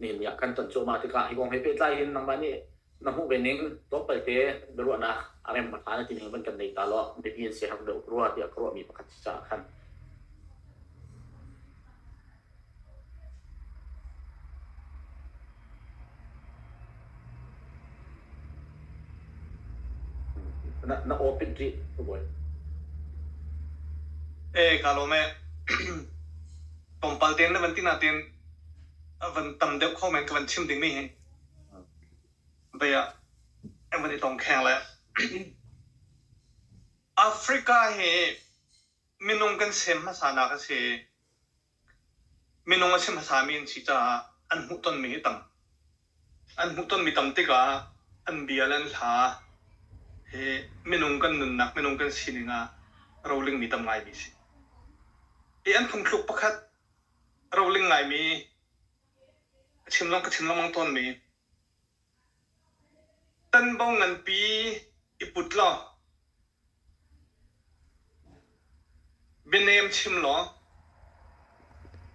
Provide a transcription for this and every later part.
นี่เนี่ยกันจนโจมาที่กาอีกองให้เป็นใจเห็นนังบ้านนี่น้ำหูเป็นนิ่งตัวไปเตะบรัวนะอะไรมาทานที่นี่มันกันในตลอดเดี๋ยวเสียหักเดือดรัวเดี๋ยวรัวมีประคัตจ่าขันน่าโอเป็นจีทุกคนkalau me tompal tian na vanti na tian van tam deuh kho men ka van chim ding mi he baya em van tong khang la Africa he minung kan sem ma sa na ka se minung sem ma sa min chi cha an hu ton mi tam te ka an bialan tha he minung kan nun nak minung kan sininga rolling mi tam ngai bi siอันคงคลุกประคัดเราเล่งไงมีชิมลองก็ชิมลองมังต้นมีตั้นบ้องเงินปีอิปุตล้อเบนเนมชิมล้อ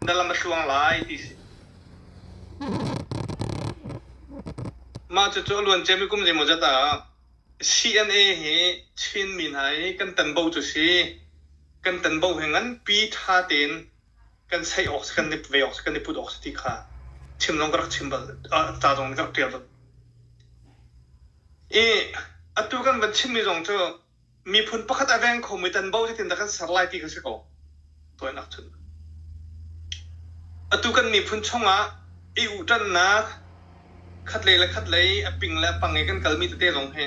นั่นละมาช่วงหลายที่มาจะโจล้วนเจมิกุมเจมจัตตา CNA เฮชินมินไฮกันตันบ้าจุสีกันตันบ่าวเฮงันปีท่าเต็นกันใช้ออกสกันนิบเวออกสกันนิพุดออกสติขาชิมลองกระชิมบัลตาตรงกระเทียบอัตุกันวันชิมมีตรงเจอมีผลประคัตอเวงของมีตันบ่าวที่ตินตะกันสลายที่เขาเสกตัวนักชุนอัตุกันมีผลช่องอุดันนักขัดเลยปิงและปังเงกันกัลมีตะเตลงเฮ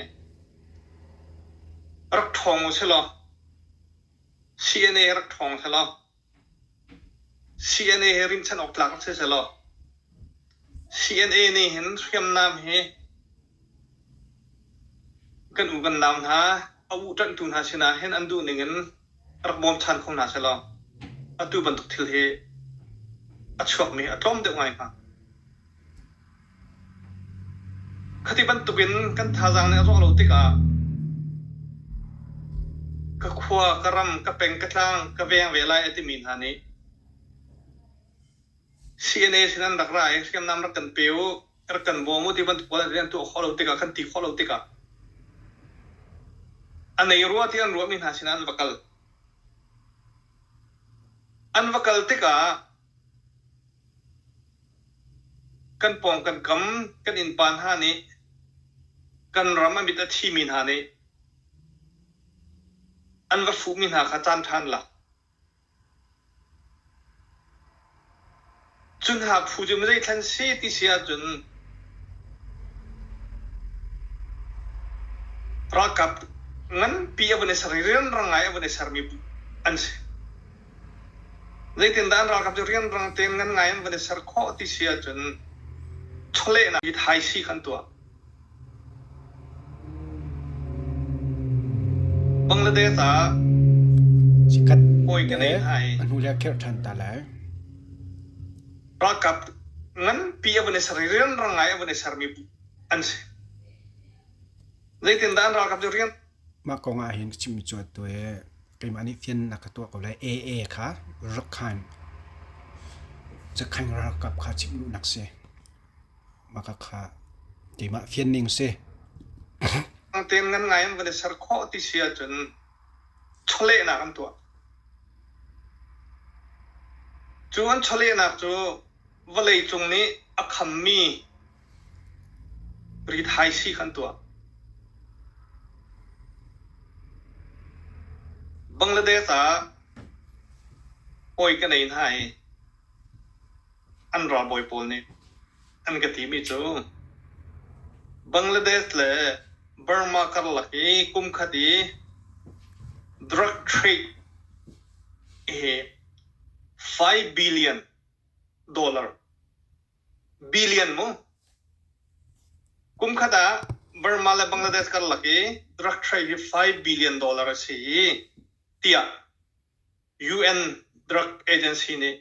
รักทองใช่หรอCNA รักทองใช่หรอ CNA ริมชันออกหลักใช่หรอ CNA นี่เห็นเรียมน้ำเฮกันอูกันน้ำฮะเอาอุดันตุนหาชนะเห็นอันดูหนึ่งเงินรักบอมชันของนาใช่หรออันดูบรรทุกทิลเฮอัดชอบมีอัดล้อมเดือดไงปะคดีบรรทุกเงินกันท่าจังเนี่ยรู้เราติกะก็ขวากระรำกระเป็งกระตังกระเวียงเวลาที่มีหานี้ CNA สินั้นรักไรสิกันนำรักกันเปียวรักกันบ่มุที่บรรทุกเรียนตัวข้อเราติกะขันตีข้อเราติกะอันไหนรู้ที่อันรู้มีหาสินั้นวักลอันวักลติกะกันปองกันกำกันอินปานหานี้กันรำมันมีแต่ที่มีหานี้อันว่าฟูมินหาขจานทันละจนหากผู้จะไม่ได้ทันเสียที่เสียจนรักกับงั้นปีวันนี้สารเรียนรังไงวันนี้สารมีอันเสียในตินดานรักกับจะเรียนรังเต็มงั้นไงวันนี้สารข้อที่เสียจนทะเลนะวิธีสีขันตัวบังกลาเทศสิกัดโอยกันในไทยมันหูเรียกเกี่ยวทันตาแล้วรักกับงั้นปีวันนี้สารเรียนรังไงวันนี้สารมีอันเสียในตินดานรักกับจะเรียนมากองอาเห็นชิมจวดตัวเกมอันนี้เฟียนนักตัวก็เลยเอค่ะรักขันจะขันรักกับขาชิมนักเสมากขาเกมเฟียนนิ่งเสเต็มงั้นไงวันนี้สารข้อที่เสียจนทะเลหนักตัวจวนทะเลหนักจูวันเลยตรงนี้อักขมีรีไทยสีขันตัวบังกลาเทศโอยกันในไทยอันรอบอยโปลนี่อันกติมีจูบังกลาเทศเลยบร์มาคัลลักอีกุมคดี drug trade 5 billion dollar billion mo กุมคดาบร์มาและบังกลาเทศคัลลักอี drug trade 5 billion dollar สิเตีย UN drug agency นี่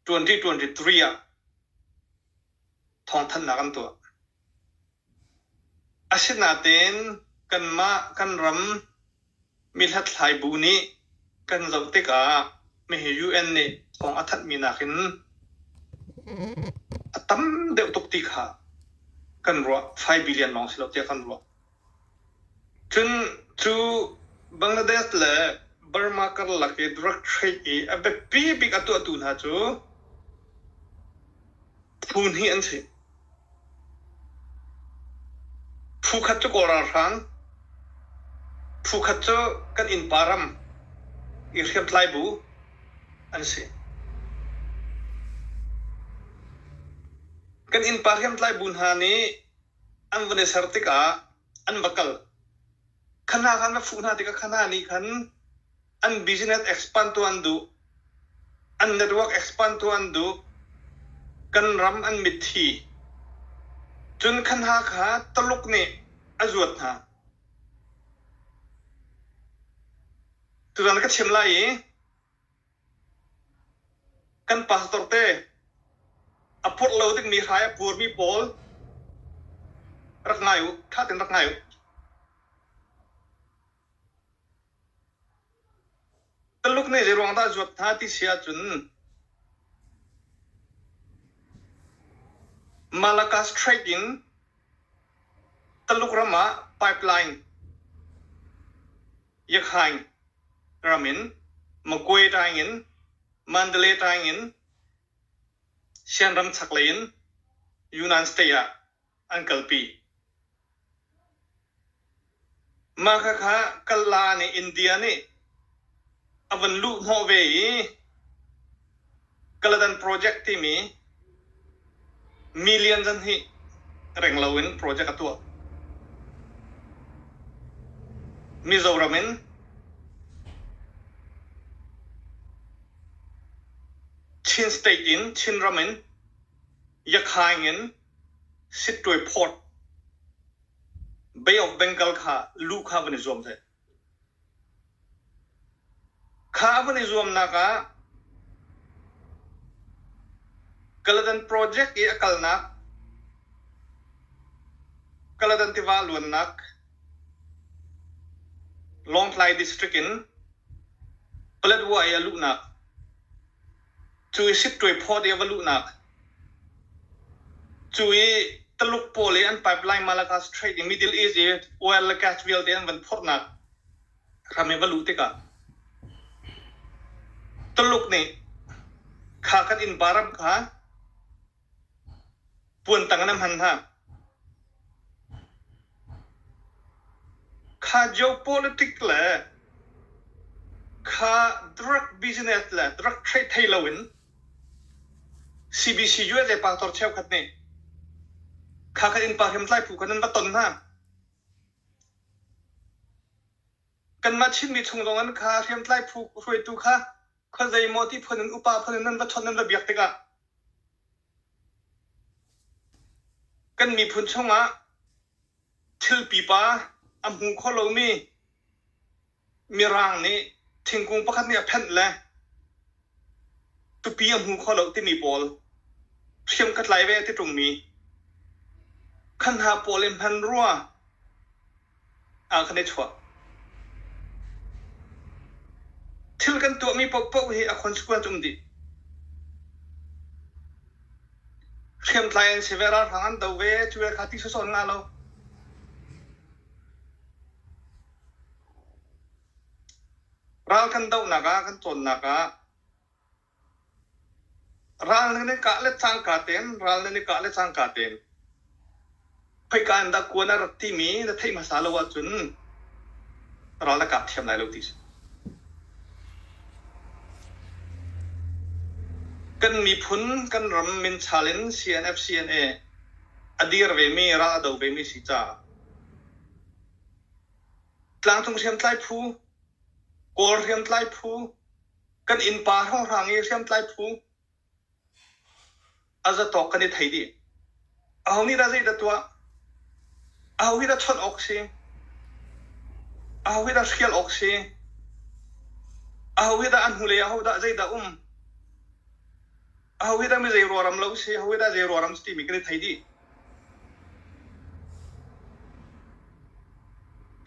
2023ท้องทันนักันตัวอาชีพนาเต็นกันมากันรำมีทัดหลายบุนีกันเราติกาไม่เห็น UN นี่ของอาทัดมีนักิน ตั้มเดือดตุกติขากันรัว5 billion ลองสิเราเจ้ากันรัวจนจูบังกลาเทศเลยบาร์มาการลักเอดรักเทรดอับปีบิกตัวตุนฮะจูพูนฮีอันสิผู้ขัดจูกอรารังผู้ขัดจูกันอินปารัมอิเรียมไลบูอันสิกันอินปารัมไลบุนฮานีอันวันเสาร์ติกาอันบักลขณะขันว่าฟูนาติกาขณะนี้ขันอัน business expand ตัวอันดูอัน network expand ตัวอันดูกันรำอันมิดทีจนขณะขาตลกเนี่ยอจวดฮะตัวนั้นก็เชื่อมไล่กันปัสตอร์เต้อพอดเราติดมีขายปูร์มีโพลรักง่ายถ้าเป็นรักง่ายตลกเนี่ยจะรวงตาจวดท่าที่เสียจนมาลากัสเทรดดิ้งตลกรามาไพป์ไลน์ยักษ์ไฮรามินมะกวยทางอินมันเดเลทางอินเชียนรำชักเลนยูนานสเตียอันกัลปีมาค่ะกัลลาในอินเดียนี่อวันลูกโฮเวย์กัลดันโปรเจกต์ที่มีมิลเลียนจันทีเร่งลาวินโปรเจกต์ตัวมิโซรามินชินสเตอินชินรามินยักษ์ไฮเงินสิทธิ์ด้วยพอร์ตเบย์ออฟเบงกอลค่ะลูกข้าวันนี้รวมเถอะข้าวันนี้รวมนักกัลดันโปรเจกต์อีกัลนักกัลดันที่ว่าล้วนนักลองไลดิสตริกินเปลดว่าอย่าลุกนักช่วยสิทธิ์ด้วยพอดีว่าลุกนักช่วยตลุกโพลีอันไพป์ไลน์มาลากัสเทรดดิ้งมิดเดิลอีสต์โอเอลแคชวิลเดียนวันพอดนักทำให้ว่าลุกติกาตลุกนี่ข้ากันอินบารัมข้าปวนตั้งน้ำหันท่าข้า geopolitics เลยข้า drug business เลย drug trade ไทยลาวิน CBC ยูเอสเอปาร์ตอร์เชลขัดนี่ข้ากันอินปาร์เฮมไลผู้คนนั้นมาต้นท่ากันมาชิมมีชงตรงนั้นข้าเฮมไลผู้รวยตัวข้าข้าใจมอที่พนันอุปาพนันนั้นมาชนนั้นระเบียบติกากันมีพุนช่องอ่ะทิลปีป้าอัมหูข้อเรามีร่างนี้ทิ้งกงประคันเนี่ยเพ่นเลยตุปีอัมหูข้อเราที่มีบอลเชื่อมกัดไหลเวที่ตรงนี้ขันหาบอลเอ็มพันรัวคันได้ชัวทิลกันตัวมีปกป้องให้คอนสควอนจุ่มดิเชื่อมไลน์เซเวอร์ทางอันเดเวช่วยขัดที่สุดงานเรารัลกันเดาหนักกันจนหนักรัลนี่กะเล็ดสังกัดเต็นรัลนี่กะเล็ดสังกัดเต็นไปการดักกวนรัตที่มีแต่ที่มาสารวัตรจุนรัลกับเทียมไหนลูกที่กันมีพุนกันรำมินชาเลน CNF CNA อดีตเวมีรัลเดาเวมีสิจ้ากลางทุ่งเทียมไต้ผู้กอลเทียมไต้ผู้กันอินปาห้องทางเทียมไต้ผู้อาจจะตอกกันในไทยดีเอานี่ได้ใจตัวเอาวิธีชนออกซิเอาวิธีสเกลออกซิเอาวิธีอันหูเลยเอาได้ใจดาเอาวิธีไม่ใจรัวรำเล่าซิเอาวิธีใจรัวรำสติมีกันในไทยดี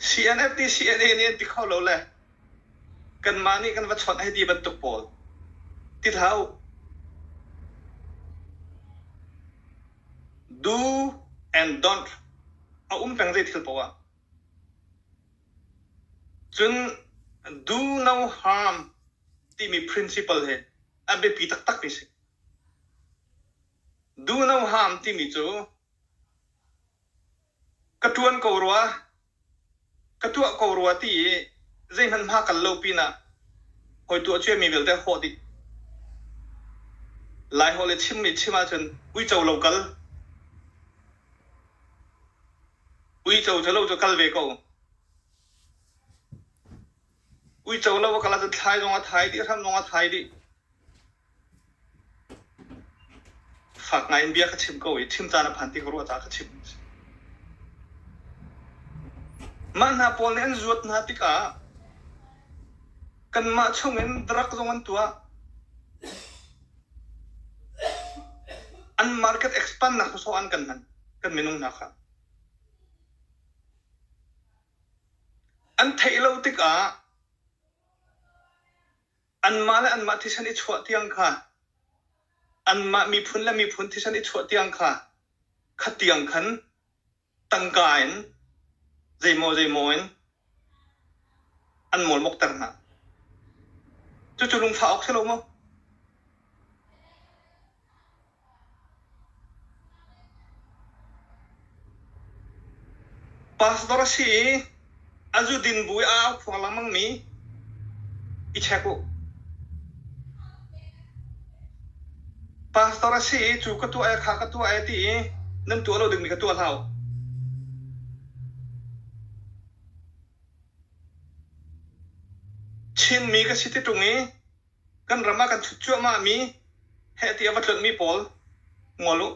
CNF ที่ CNA เนี่ยที่เขาเล่าเลยกันมานี่กันว่าชนให้ดีบรรทุกบอลที่เท้า do and don't เอาเป็นใจทิลปะวะจน do no harm ที่มี principle เฮอันเป็นปีตักนี่สิ do no harm ที่มีจูกระทวนกรัวกระทวกรัวที่ใจมันพากันโลปีน่ะหอยตัวช่วยมีเวลแต่โหดิหลายหัวเลยชิมมีชิมาจนวิจารณ์โลกัลวิจารณ์จะโลจะกัลเวก้วิจารณ์โลกัลจะไทยตรงกับไทยดิทำตรงกับไทยดิฝากงานเบียร์ก็ชิมก้ชิมจานพันที่กรัวจากก็ชิมมันหาปนเล่นจวดนาติกากันมาช่วงนั้นดรักตรงนั้นตัวอัน market expand นักสู้อันกันนั้นกันไม่นุ่งนะครับอันไทยเราติกาอันมาและอันมาที่ฉันอิจฉาที่ยังค่ะอันมามีพุนและมีพุนที่ฉันอิจฉาที่ยังค่ะขัดที่ยังขันตั้งกายใจโมอันหมดมกตระหนักจู่ๆลุงฟ้าออกเชลล์มั้งpas dora si aju din bui a khwang lamang mi I check pas dora si chu ka tu ai kha ka tu ai ti nam tu lo ding mi ka tu lao chin mi ka siti tungi kan rama kan chu ma mi he ti awatlon mi pol ngolu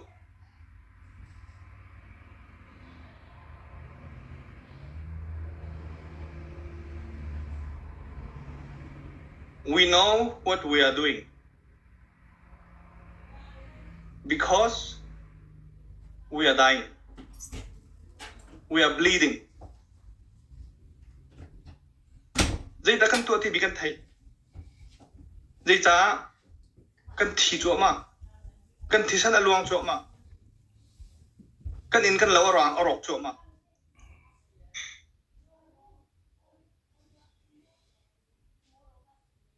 we know what we are doing because we are dying we are bleeding dây đã căn tua thì bị căn thấy dây giá căn thì chỗ mà căn thì sẵn là luang chỗ mà căn in căn lâu ở rọc chỗ mà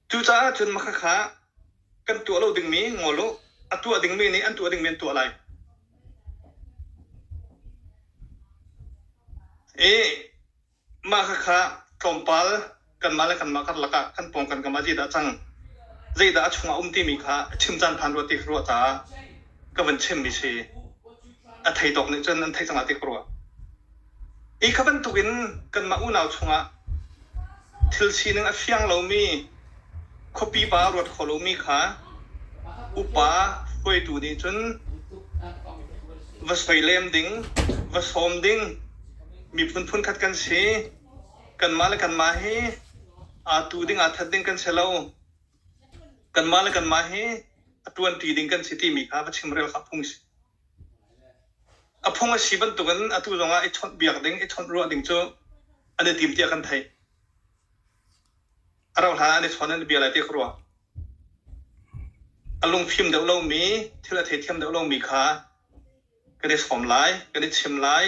chú giá chân mà khá căn tua lâu đừng mí ngồi lỗ à tua đừng mí này ăn tua đừng miên tua lại ê mà khá công pal kan mala kan makar laka kan pong kan kamaji da chang zai da chunga ti mi kha chimjan phan ro ti ro ta ka van chem mi se a thai tok ne chen an thai changa ti ro I kha ban tukin kan ma u naw chunga thil si nang a fiang lo mi copy ba ro kholo mi kha upa hoi tu ni chun vas lem ding vas hom ding mi phun khat kan se kan mala kan ma he tu ding a that ding kan selo kan mala kan ma he atuan ti ding kan city mi kha chimrel kha phung si a phung a siban tu kan atu zonga I thot biak ding I thot ro ding cho ane tim tia kan thai araw ha ane thon an biala ti khro alung phim deu lo mi thila the thiam deu lo mi kha kan de som lai kan de chim lai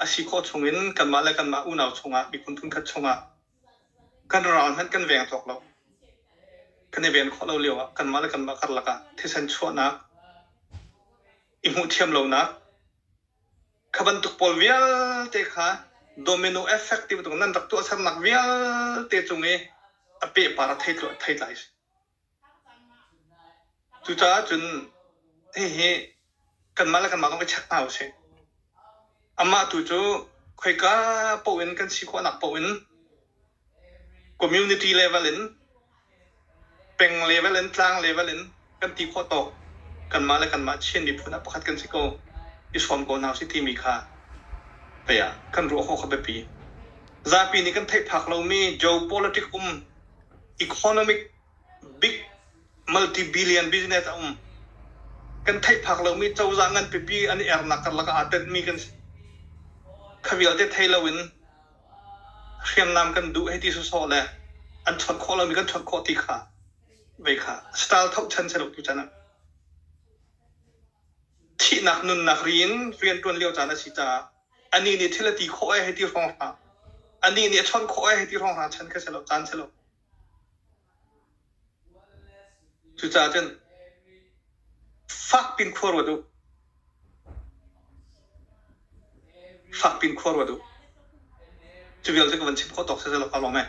asi ko chungin kan mala kan ma unaw chunga bi kun thun khat chunga kan ran han kan veng tok lo kan event kho lo lewa kan mala kan ma kar laka thesan chona imu thiam lo na khaban tuk pol vial te kha domino effective tung nan rak tu asam nak vial te chunge ape para thai lai chu cha chun he kan mala kan ma ko chak aw se amma tu cho khoi ka powin kan si ko nak powin community level in peng level in tlang level in kan ti kho to kan ma la kan ma chen mi phuna pakhat kan si ko I som ko naw si ti mi kha pe ya kan ro kho kha be pi za pi ni kan thai phak lo mi geopolitics economic big multi-billion business kan thai phak lo mi chau za ngan pi pi ani er nak kar la ka atet mi kan khawial te thailawin khiam nam kan du heti so le an thot kho lo mi kan thot kho ti kha ve kha style thok chan se lo tu chana ชีนักนุนนักเรียนตัวเลี้ยวจานะชิจาอันนี้นี่เทเลตีโคไอให้ที่ร้องหาอันนี้นี่ชอนโคไอให้ที่ร้องหาฉันแค่เชลจานเชลจุจ่าจันฟักปินขวดวดูฟักปินขวดวดูจะเวลจะกับวันชิมโคตกเสร็จแล้วก็ลองไหม